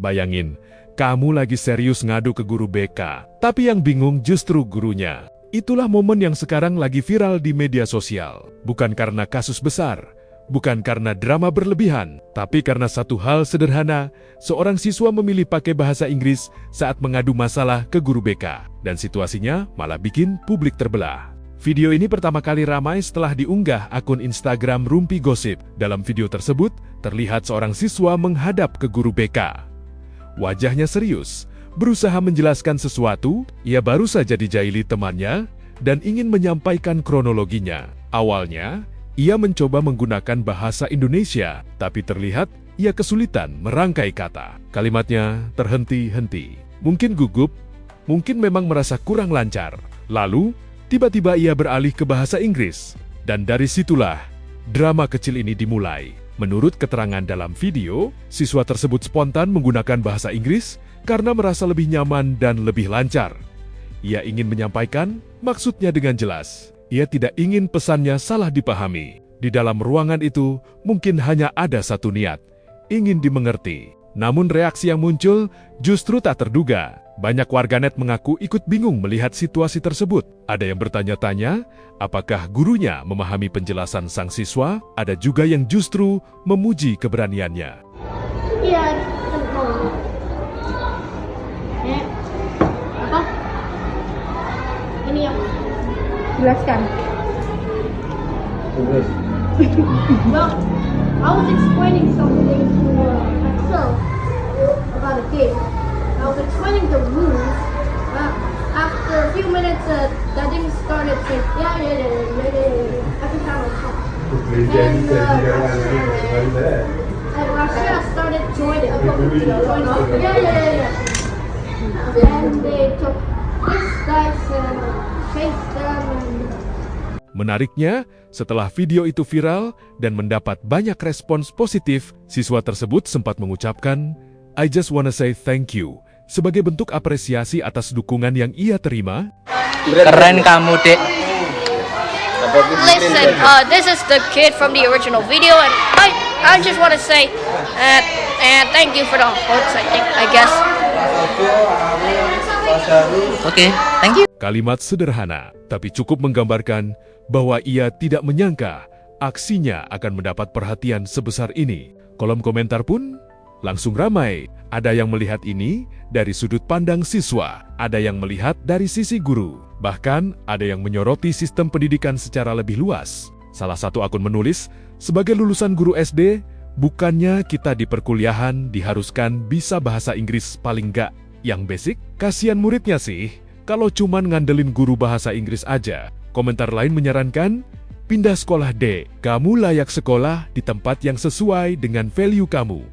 Bayangin, kamu lagi serius ngadu ke guru BK, tapi yang bingung justru gurunya. Itulah momen yang sekarang lagi viral di media sosial. Bukan karena kasus besar, bukan karena drama berlebihan, tapi karena satu hal sederhana, seorang siswa memilih pakai bahasa Inggris saat mengadu masalah ke guru BK. Dan situasinya malah bikin publik terbelah. Video ini pertama kali ramai setelah diunggah akun Instagram Rumpi Gosip. Dalam video tersebut, terlihat seorang siswa menghadap ke guru BK. Wajahnya serius, berusaha menjelaskan sesuatu. Ia baru saja dijaili temannya dan ingin menyampaikan kronologinya. Awalnya, ia mencoba menggunakan bahasa Indonesia, tapi terlihat ia kesulitan merangkai kata. Kalimatnya terhenti-henti. Mungkin gugup, mungkin memang merasa kurang lancar. Lalu, tiba-tiba ia beralih ke bahasa Inggris. Dan dari situlah, drama kecil ini dimulai. Menurut keterangan dalam video, siswa tersebut spontan menggunakan bahasa Inggris karena merasa lebih nyaman dan lebih lancar. Ia ingin menyampaikan maksudnya dengan jelas. Ia tidak ingin pesannya salah dipahami. Di dalam ruangan itu mungkin hanya ada satu niat, ingin dimengerti. Namun reaksi yang muncul justru tak terduga. Banyak warganet mengaku ikut bingung melihat situasi tersebut. Ada yang bertanya-tanya, apakah gurunya memahami penjelasan sang siswa? Ada juga yang justru memuji keberaniannya. Iya, apa? Ini yang Jelaskan. well, I was explaining something to myself about a game. I was explaining the rules. After a few minutes, that thing started saying, yeah. Every time I talk. And Russia started joining. Yeah. And they took this guys and chased them and... Menariknya, setelah video itu viral dan mendapat banyak respons positif, siswa tersebut sempat mengucapkan, "I just wanna say thank you," sebagai bentuk apresiasi atas dukungan yang ia terima. Keren kamu, Dek. Listen, this is the kid from the original video, and I just want to say, and thank you for the hopes, I guess. Oke, thank you. Kalimat sederhana, tapi cukup menggambarkan bahwa ia tidak menyangka aksinya akan mendapat perhatian sebesar ini. Kolom komentar pun langsung ramai. Ada yang melihat ini dari sudut pandang siswa, ada yang melihat dari sisi guru. Bahkan ada yang menyoroti sistem pendidikan secara lebih luas. Salah satu akun menulis, sebagai lulusan guru SD, bukannya kita di perkuliahan diharuskan bisa bahasa Inggris paling nggak yang basic? Kasian muridnya sih, kalau cuman ngandelin guru bahasa Inggris aja. Komentar lain menyarankan, pindah sekolah deh, kamu layak sekolah di tempat yang sesuai dengan value kamu.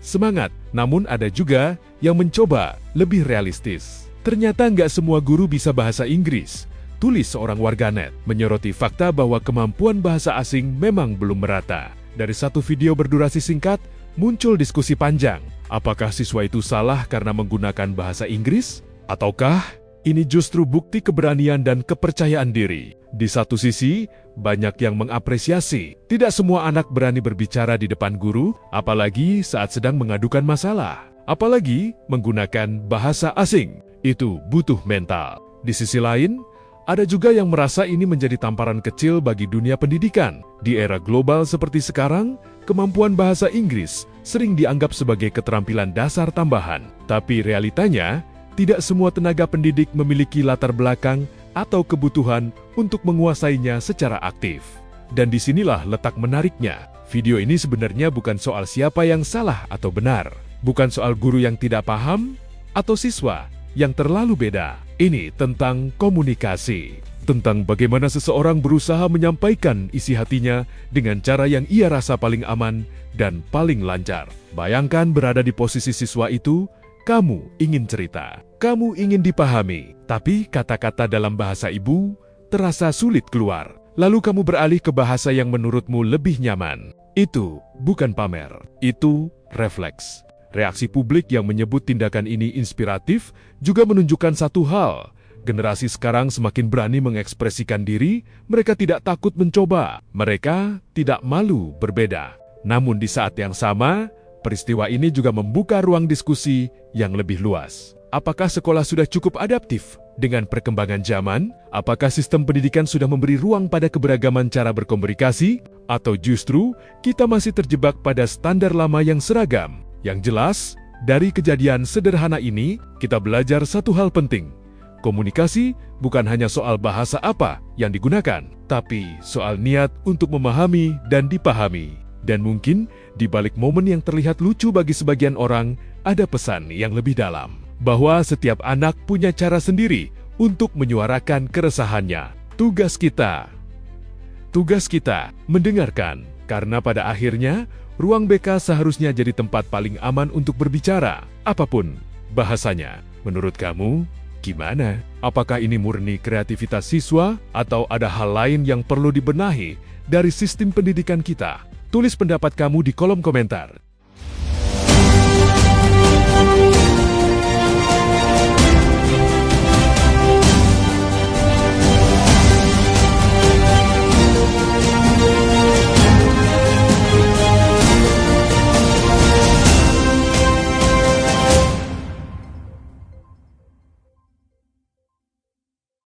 Semangat, namun ada juga yang mencoba lebih realistis. Ternyata nggak semua guru bisa bahasa Inggris, tulis seorang warganet, menyoroti fakta bahwa kemampuan bahasa asing memang belum merata. Dari satu video berdurasi singkat, muncul diskusi panjang. Apakah siswa itu salah karena menggunakan bahasa Inggris? Ataukah ini justru bukti keberanian dan kepercayaan diri? Di satu sisi, banyak yang mengapresiasi. Tidak semua anak berani berbicara di depan guru, apalagi saat sedang mengadukan masalah. Apalagi menggunakan bahasa asing. Itu butuh mental. Di sisi lain, ada juga yang merasa ini menjadi tamparan kecil bagi dunia pendidikan. Di era global seperti sekarang, kemampuan bahasa Inggris sering dianggap sebagai keterampilan dasar tambahan. Tapi realitanya, tidak semua tenaga pendidik memiliki latar belakang atau kebutuhan untuk menguasainya secara aktif. Dan disinilah letak menariknya. Video ini sebenarnya bukan soal siapa yang salah atau benar. Bukan soal guru yang tidak paham atau siswa yang terlalu beda. Ini tentang komunikasi. Tentang bagaimana seseorang berusaha menyampaikan isi hatinya dengan cara yang ia rasa paling aman dan paling lancar. Bayangkan berada di posisi siswa itu. Kamu ingin cerita, kamu ingin dipahami, tapi kata-kata dalam bahasa ibu terasa sulit keluar. Lalu kamu beralih ke bahasa yang menurutmu lebih nyaman. Itu bukan pamer, itu refleks. Reaksi publik yang menyebut tindakan ini inspiratif juga menunjukkan satu hal. Generasi sekarang semakin berani mengekspresikan diri, mereka tidak takut mencoba, mereka tidak malu berbeda. Namun di saat yang sama, Peristiwa ini juga membuka ruang diskusi yang lebih luas. Apakah sekolah sudah cukup adaptif dengan perkembangan zaman? Apakah sistem pendidikan sudah memberi ruang pada keberagaman cara berkomunikasi? Atau justru kita masih terjebak pada standar lama yang seragam? Yang jelas, dari kejadian sederhana ini, kita belajar satu hal penting. Komunikasi bukan hanya soal bahasa apa yang digunakan, tapi soal niat untuk memahami dan dipahami. Dan mungkin di balik momen yang terlihat lucu bagi sebagian orang, ada pesan yang lebih dalam. Bahwa setiap anak punya cara sendiri untuk menyuarakan keresahannya. Tugas kita mendengarkan, karena pada akhirnya, ruang BK seharusnya jadi tempat paling aman untuk berbicara, apapun bahasanya. Menurut kamu, gimana? Apakah ini murni kreativitas siswa, atau ada hal lain yang perlu dibenahi dari sistem pendidikan kita? Tulis pendapat kamu di kolom komentar.